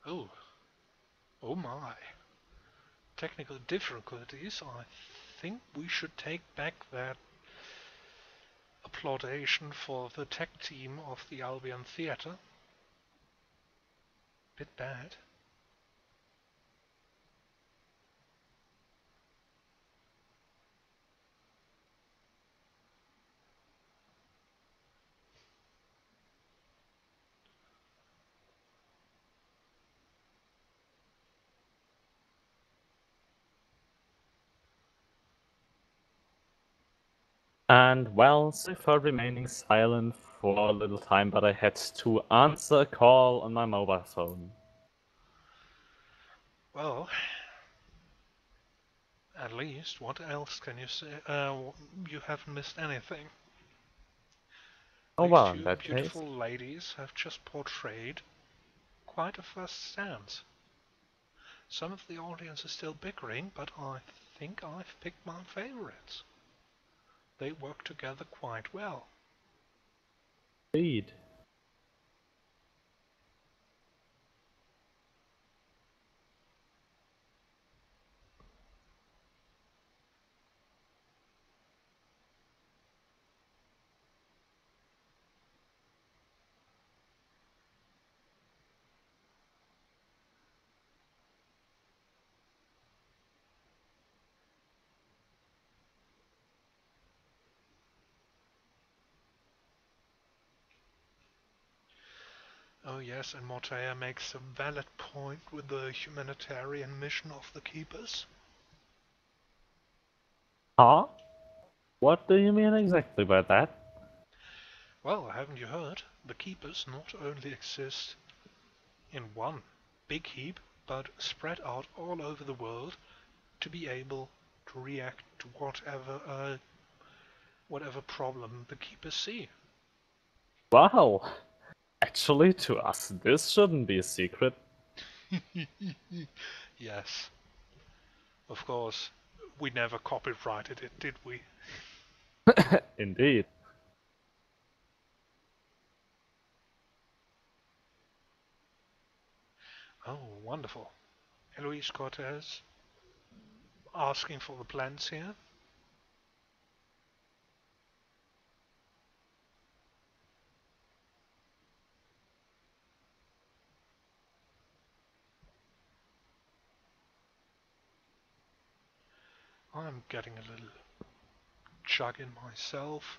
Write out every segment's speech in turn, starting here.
Oh, oh my. Technical difficulties. I think we should take back that applaudation for the tech team of the Albion Theatre. Bit bad. And well, sorry for remaining silent for a little time, but I had to answer a call on my mobile phone. Well, at least, what else can you say? You haven't missed anything. Oh These well, in two that case. beautiful ladies have just portrayed quite a first stance. Some of the audience is still bickering, but I think I've picked my favorites. They work together quite well. Indeed. Oh yes, and Mortea makes a valid point with the humanitarian mission of the Keepers. Huh? What do you mean exactly by that? Well, haven't you heard? The Keepers not only exist in one big heap, but spread out all over the world to be able to react to whatever problem the Keepers see. Wow! Actually, to us, this shouldn't be a secret. Yes, of course, we never copyrighted it, did we? Indeed. Oh, wonderful. Eloise Cortez asking for the plans here. I'm getting a little chug in myself.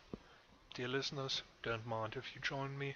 Dear listeners, don't mind if you join me.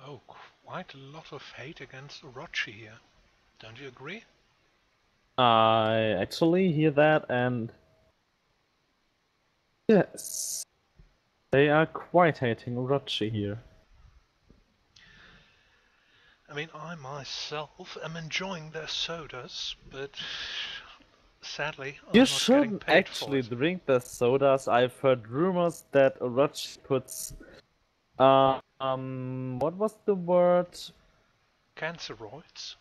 Oh, quite a lot of hate against Orochi here. Don't you agree? I actually hear that, and yes, they are quite hating Orochi here. I mean, I myself am enjoying their sodas, but sadly, You I'm not getting shouldn't paid for actually it. drink the sodas. I've heard rumors that Orochi puts, what was the word? Canceroids?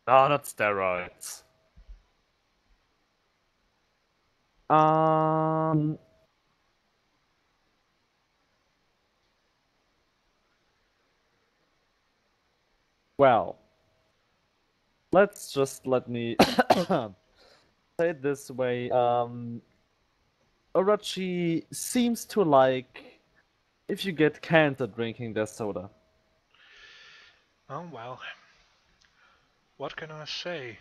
No, not steroids. Um, well, let me say it this way. Orochi seems to like if you get cancer drinking their soda. Oh well, what can I say?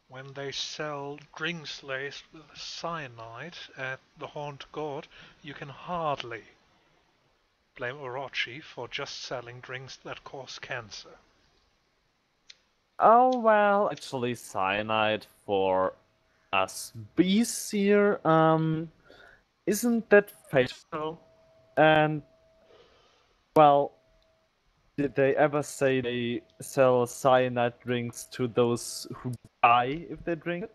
When they sell drinks laced with cyanide at the Haunt God, you can hardly blame Orochi for just selling drinks that cause cancer. Oh well, actually cyanide for us beasts here, isn't that fatal? And well, did they ever say they sell cyanide drinks to those who die if they drink it?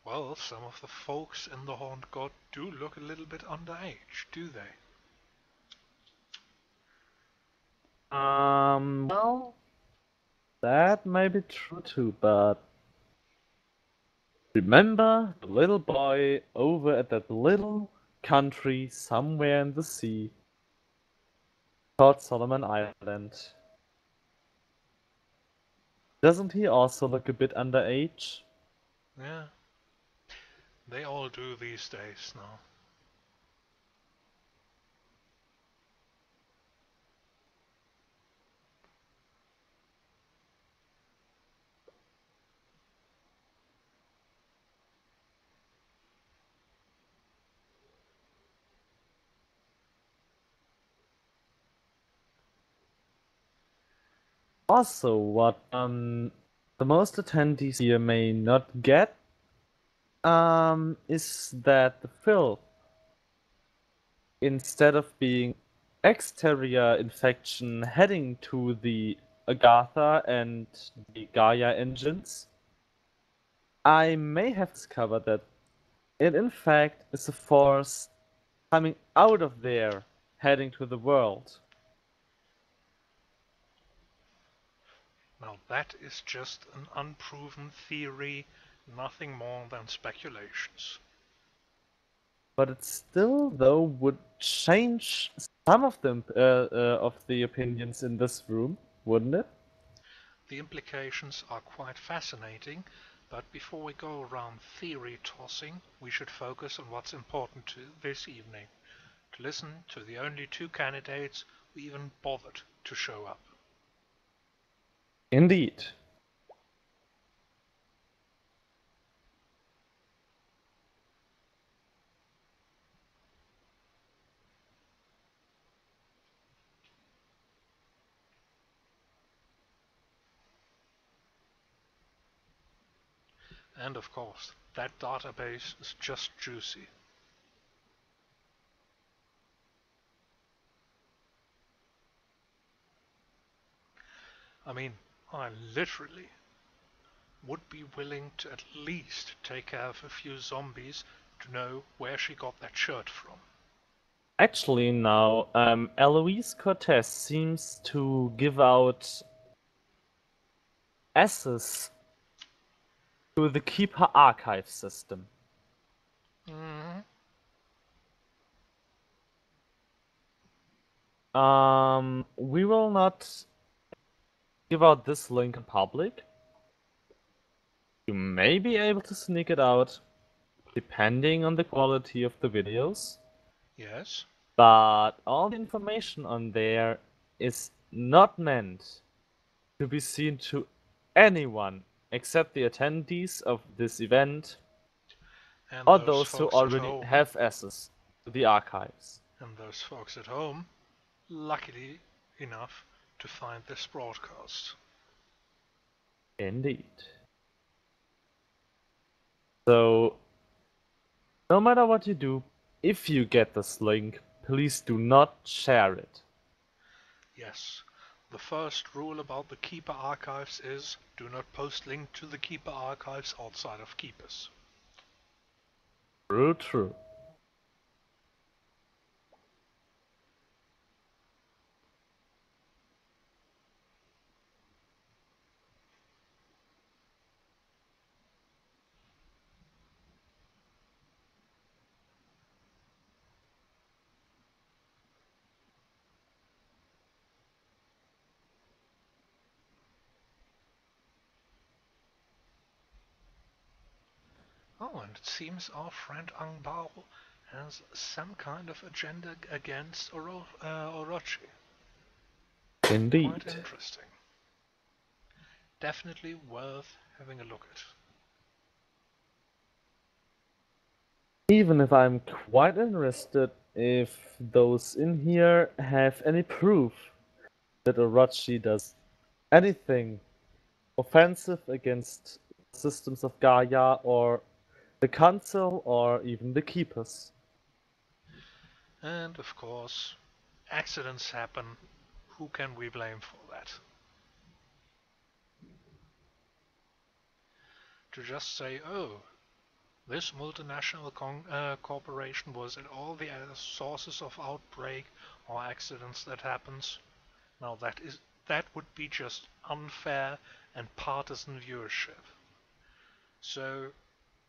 Well, some of the folks in the Haunt God do look a little bit underage, do they? Well, that may be true too, but remember the little boy over at that little country somewhere in the sea called Solomon Island? Doesn't he also look a bit underage? Yeah, they all do these days now. Also, what the most attendees here may not get is that the filth, instead of being exterior infection heading to the Agatha and the Gaia engines, I may have discovered that it in fact is a force coming out of there heading to the world. Now that is just an unproven theory, nothing more than speculations. But it still, though, would change some of the opinions in this room, wouldn't it? The implications are quite fascinating, but before we go around theory tossing, we should focus on what's important to this evening, to listen to the only two candidates who even bothered to show up. Indeed. And of course, that database is just juicy. I mean, I literally would be willing to at least take care of a few zombies to know where she got that shirt from. Actually, now, Eloise Cortez seems to give out access to the Keeper archive system. Mm-hmm. We will not give out this link in public. You may be able to sneak it out, depending on the quality of the videos. Yes. But all the information on there is not meant to be seen to anyone except the attendees of this event And or those those who folks at already home, have access to the archives. luckily enough to find this broadcast. Indeed. So, no matter what you do, if you get this link, please do not share it. Yes. The first rule about the Keeper archives is do not post link to the Keeper archives outside of Keepers. True, true. Oh, and it seems our friend Angbao has some kind of agenda against Orochi. Quite Indeed. interesting. Definitely worth having a look at. Even if I'm quite interested if those in here have any proof that Orochi does anything offensive against the systems of Gaia or the Council or even the Keepers. And of course, accidents happen. Who can we blame for that? To just say, oh, this multinational corporation was at all the sources of outbreak or accidents that happens. Now that would be just unfair and partisan viewership. So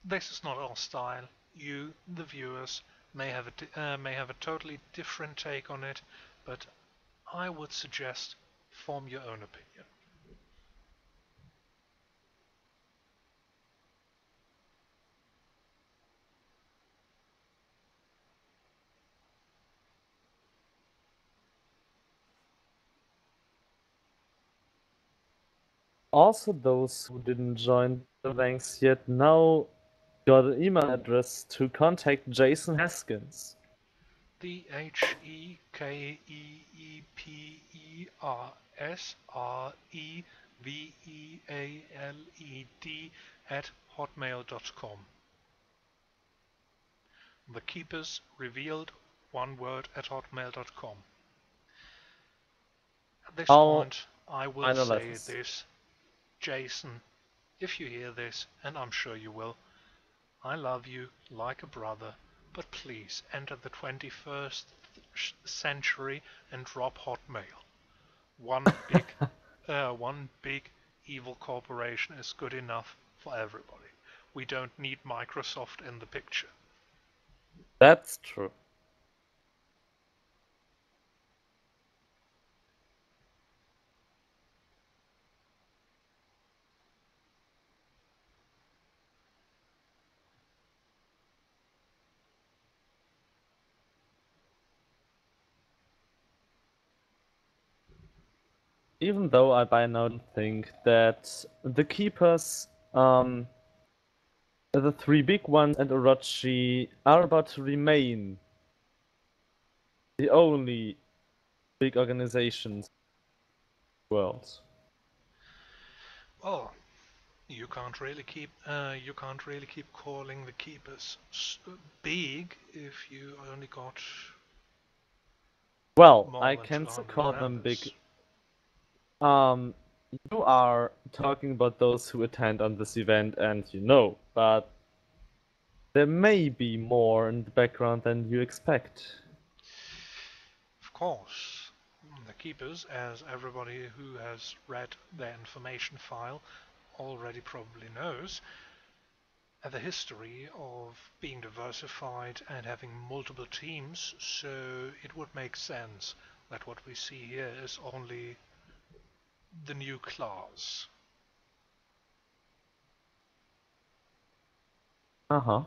this is not our style. You, the viewers, may have a totally different take on it, but I would suggest form your own opinion. Also, those who didn't join the ranks yet now got an email address to contact Jason Haskins. TheKeepersRevealed@hotmail.com. The Keepers Revealed, one word, at hotmail.com. At this All point, I will minor say letters. this. Jason, if you hear this, and I'm sure you will, I love you like a brother, but please enter the 21st century and drop Hotmail. One big evil corporation is good enough for everybody. We don't need Microsoft in the picture. That's true. Even though I by now think that the Keepers, the three big ones and Orochi are about to remain the only big organizations in the world. Well, you can't really keep calling the keepers big if you only got Well, more I than can still 200 call them big. members. Um, you are talking about those who attend on this event, and you know, but there may be more in the background than you expect. Of course, the keepers, as everybody who has read their information file already probably knows, have a history of being diversified and having multiple teams, so it would make sense that what we see here is only the new class. Uh-huh.